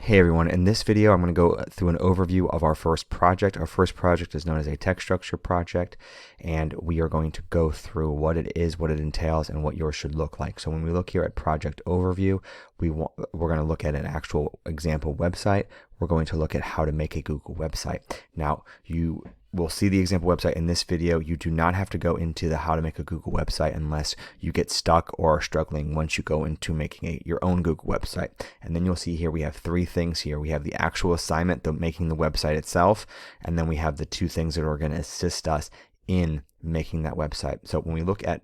Hey everyone, in this video I'm going to go through an overview of our first project. Our first project is known as a text structure project, and we are going to go through what it is, what it entails, and what yours should look like. So when we look here at project overview, we're going to look at an actual example website. We're going to look at how to make a Google website. Now, you will see the example website in this video. You do not have to go into the how to make a Google website unless you get stuck or are struggling once you go into making your own Google website. And then you'll see here we have three things here. We have the actual assignment, making the website itself, and then we have the two things that are going to assist us in making that website. So when we look at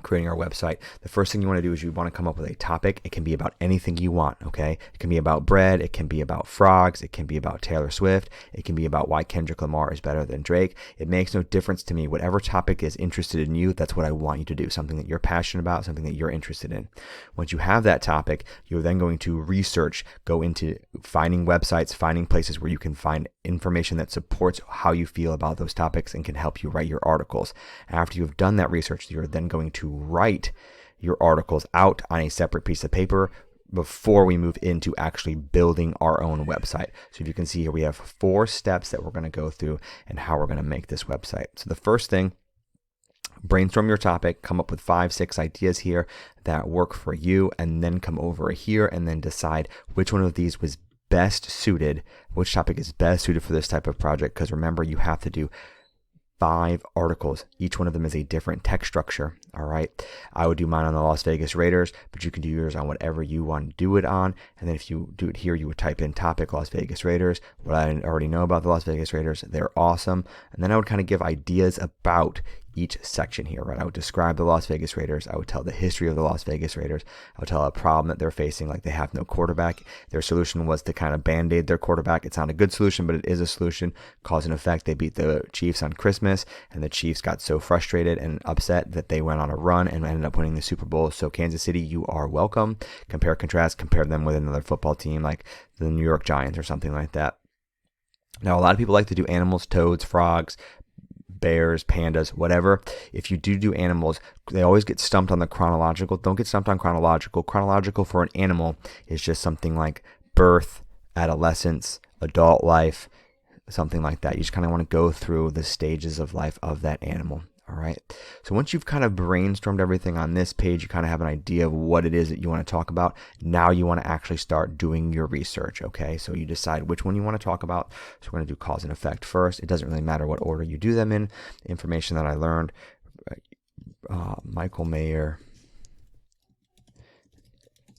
creating our website, the first thing you want to do is you want to come up with a topic. It can be about anything you want, okay? It can be about bread, it can be about frogs, it can be about Taylor Swift, it can be about why Kendrick Lamar is better than Drake. It makes no difference to me. Whatever topic is interested in you, that's what I want you to do. Something that you're passionate about, something that you're interested in. Once you have that topic, you're then going to research, go into finding websites, finding places where you can find information that supports how you feel about those topics and can help you write your articles. After you've done that research, you're then going to write your articles out on a separate piece of paper before we move into actually building our own website. So if you can see here, we have 4 steps that we're going to go through and how we're going to make this website. So the first thing, brainstorm your topic, come up with 5-6 ideas here that work for you, and then come over here and then decide which one of these was best suited, which topic is best suited for this type of project. Because remember, you have to do 5 articles. Each one of them is a different text structure. All right. I would do mine on the Las Vegas Raiders, but you can do yours on whatever you want to do it on. And then if you do it here, you would type in topic Las Vegas Raiders. What I already know about the Las Vegas Raiders, they're awesome. And then I would kind of give ideas about each section here, right? I would describe the Las Vegas Raiders. I would tell the history of the Las Vegas Raiders. I would tell a problem that they're facing, like they have no quarterback. Their solution was to kind of band-aid their quarterback. It's not a good solution, but it is a solution. Cause and effect. They beat the Chiefs on Christmas, and the Chiefs got so frustrated and upset that they went on a run and ended up winning the Super Bowl. So Kansas City, you are welcome. Compare, contrast, compare them with another football team like the New York Giants or something like that. Now, a lot of people like to do animals, toads, frogs, bears, pandas, whatever. If you do animals, they always get stumped on the chronological. Don't get stumped on chronological. Chronological for an animal is just something like birth, adolescence, adult life, something like that. You just kind of want to go through the stages of life of that animal. All right. So once you've kind of brainstormed everything on this page, you kind of have an idea of what it is that you want to talk about. Now you want to actually start doing your research. Okay. So you decide which one you want to talk about. So we're going to do cause and effect first. It doesn't really matter what order you do them in. Information that I learned, Michael Mayer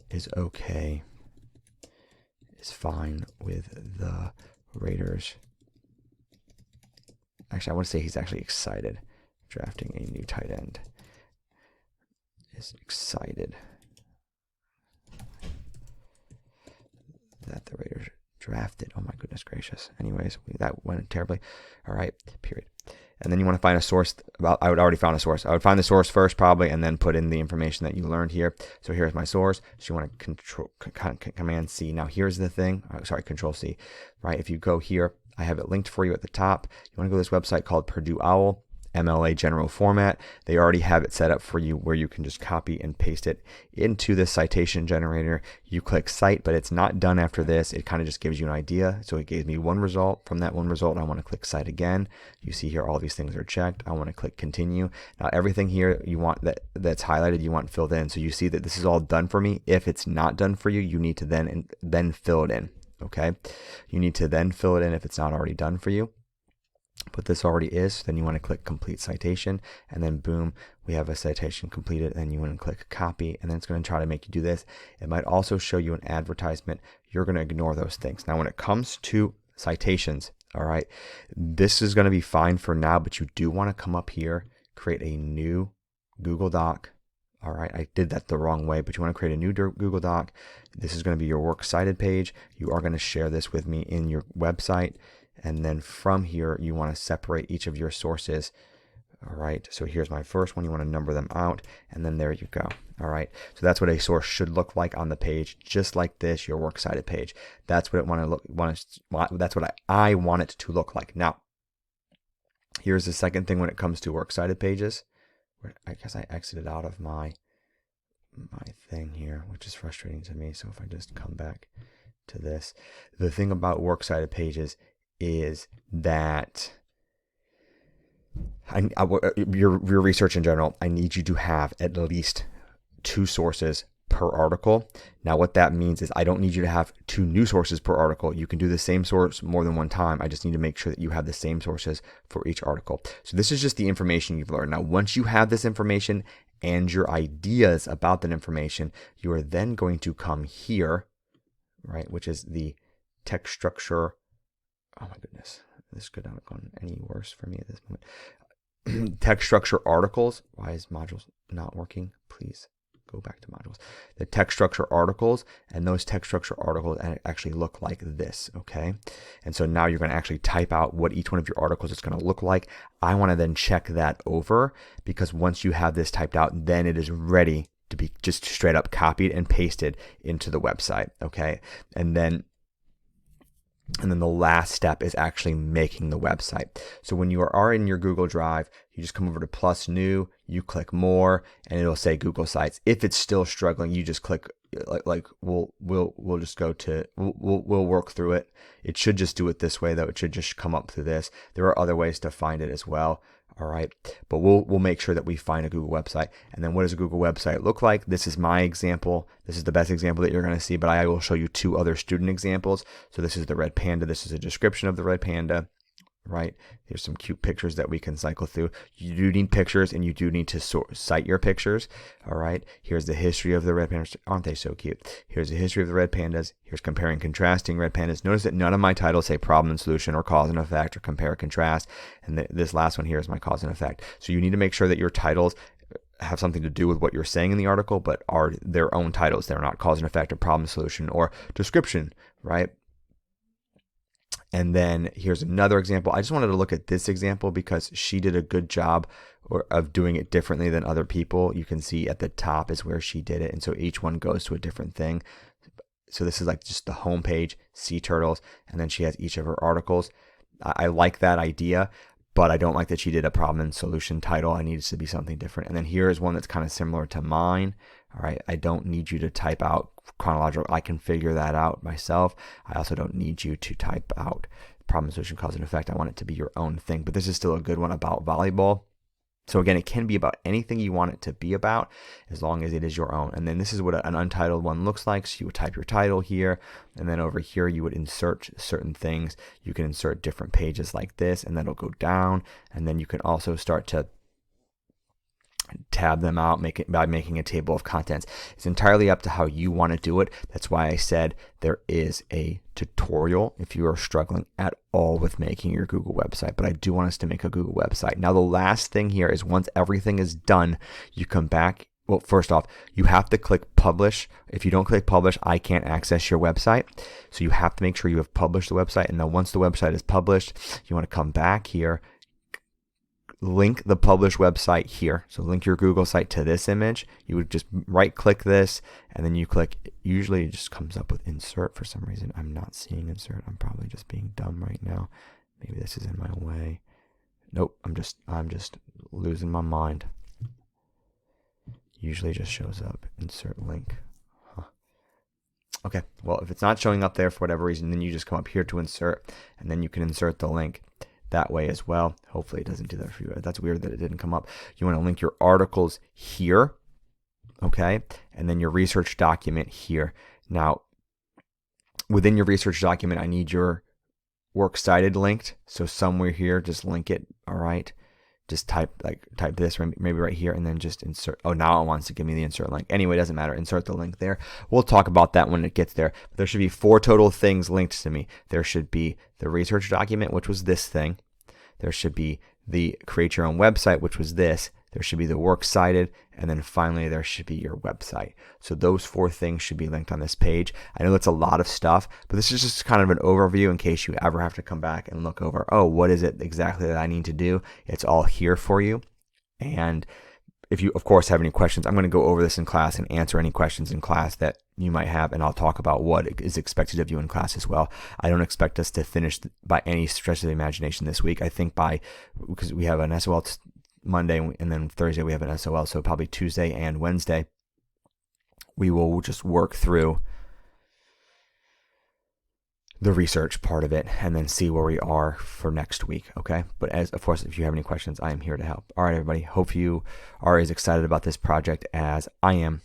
is okay, is fine with the Raiders. Actually, I want to say he's actually excited. Drafting a new tight end. Is excited that the Raiders drafted. Oh my goodness gracious. Anyways, that went terribly. All right, period. And then you want to find a source. I would already found a source. I would find the source first probably, and then put in the information that you learned here. So here's my source. So you want to Command C. Now here's the thing. Control C. Right. If you go here, I have it linked for you at the top. You want to go to this website called Purdue Owl. MLA general format. They already have it set up for you where you can just copy and paste it into the citation generator. You click cite, but it's not done after this. It kind of just gives you an idea. So it gave me one result. From that one result, I want to click cite again. You see here all these things are checked. I want to click continue. Now everything here you want that's highlighted, you want filled in. So you see that this is all done for me. If it's not done for you, you need to then fill it in. Okay, you need to then fill it in if it's not already done for you. But this already is. Then you want to click complete citation, and then boom, we have a citation completed. Then you want to click copy, and then it's going to try to make you do this. It might also show you an advertisement. You're going to ignore those things. Now when it comes to citations, all right, this is going to be fine for now, but you do want to come up here, create a new Google Doc. All right, I did that the wrong way, but you want to create a new Google Doc. This is going to be your works cited page. You are going to share this with me in your website. And then from here, you want to separate each of your sources. All right. So here's my first one. You want to number them out, and then there you go. All right. So that's what a source should look like on the page, just like this, your works cited page. That's what that's what I want it to look like. Now, here's the second thing when it comes to works cited pages. I guess I exited out of my thing here, which is frustrating to me. So if I just come back to this. The thing about works cited pages is that your research in general, I need you to have at least 2 sources per article. Now what that means is I don't need you to have 2 new sources per article. You can do the same source more than one time. I just need to make sure that you have the same sources for each article. So this is just the information you've learned. Now once you have this information and your ideas about that information, you are then going to come here, right, which is the text structure. Oh my goodness, this could not have gone any worse for me at this moment. Text structure articles. Why is modules not working? Please go back to modules. The text structure articles, and those text structure articles actually look like this, okay? And so now you're going to actually type out what each one of your articles is going to look like. I want to then check that over, because once you have this typed out, then it is ready to be just straight up copied and pasted into the website, okay? And then the last step is actually making the website. So when you are in your Google Drive, you just come over to plus new, you click more, and it'll say Google Sites. If it's still struggling, you just click we'll just go to we'll work through it. It should just do it this way though. It should just come up through this. There are other ways to find it as well. All right, but we'll make sure that we find a Google website. And then what does a Google website look like? This is my example. This is the best example that you're going to see, but I will show you 2 other student examples. So this is the Red Panda. This is a description of the Red Panda, right? Here's some cute pictures that we can cycle through. You do need pictures, and you do need to cite your pictures. All right, here's the history of the red pandas. Aren't they so cute? Here's the history of the red pandas. Here's comparing, contrasting red pandas. Notice that none of my titles say problem and solution or cause and effect or compare, contrast. And this last one here is my cause and effect. So you need to make sure that your titles have something to do with what you're saying in the article, but are their own titles. They're not cause and effect or problem, solution, or description, right? And then here's another example. I just wanted to look at this example because she did a good job of doing it differently than other people. You can see at the top is where she did it. And so each one goes to a different thing. So this is like just the home page, Sea Turtles, and then she has each of her articles. I like that idea, but I don't like that she did a problem and solution title. I need it to be something different. And then here is one that's kind of similar to mine. All right, I don't need you to type out chronological. I can figure that out myself. I also don't need you to type out problem, solution, cause, and effect. I want it to be your own thing. But this is still a good one about volleyball. So again, it can be about anything you want it to be about, as long as it is your own. And then this is what an untitled one looks like. So you would type your title here, and then over here you would insert certain things. You can insert different pages like this, and then it'll go down. And then you can also start to tab them out by making a table of contents. It's entirely up to how you want to do it. That's why I said there is a tutorial if you are struggling at all with making your Google website. But I do want us to make a Google website. Now the last thing here is once everything is done, you come back. Well, first off, you have to click publish. If you don't click publish, I can't access your website. So you have to make sure you have published the website. And then once the website is published, you want to come back here, link the published website here. So link your Google site to this image. You would just right click this, and then you click, usually it just comes up with insert for some reason. I'm not seeing insert. I'm probably just being dumb right now. Maybe this is in my way. Nope, I'm just losing my mind. Usually just shows up insert link. Okay, well, if it's not showing up there for whatever reason, then you just come up here to insert, and then you can insert the link that way as well. Hopefully it doesn't do that for you. That's weird that it didn't come up. You want to link your articles here, okay? And then your research document here. Now, within your research document, I need your works cited linked. So somewhere here, just link it, all right? Just type this, maybe right here, and then just insert. Oh, now it wants to give me the insert link. Anyway, it doesn't matter. Insert the link there. We'll talk about that when it gets there. But there should be 4 total things linked to me. There should be the research document, which was this thing. There should be the create your own website, which was this. There should be the works cited, and then finally there should be your website. So those 4 things should be linked on this page. I know that's a lot of stuff, but this is just kind of an overview in case you ever have to come back and look over, oh, what is it exactly that I need to do? It's all here for you. And if you, of course, have any questions, I'm going to go over this in class and answer any questions in class that you might have, and I'll talk about what is expected of you in class as well. I don't expect us to finish by any stretch of the imagination this week. I think because we have an SOL Monday, and then Thursday we have an SOL, so probably Tuesday and Wednesday we will just work through the research part of it and then see where we are for next week. Okay. But as of course, if you have any questions, I am here to help. All right, everybody. Hope you are as excited about this project as I am.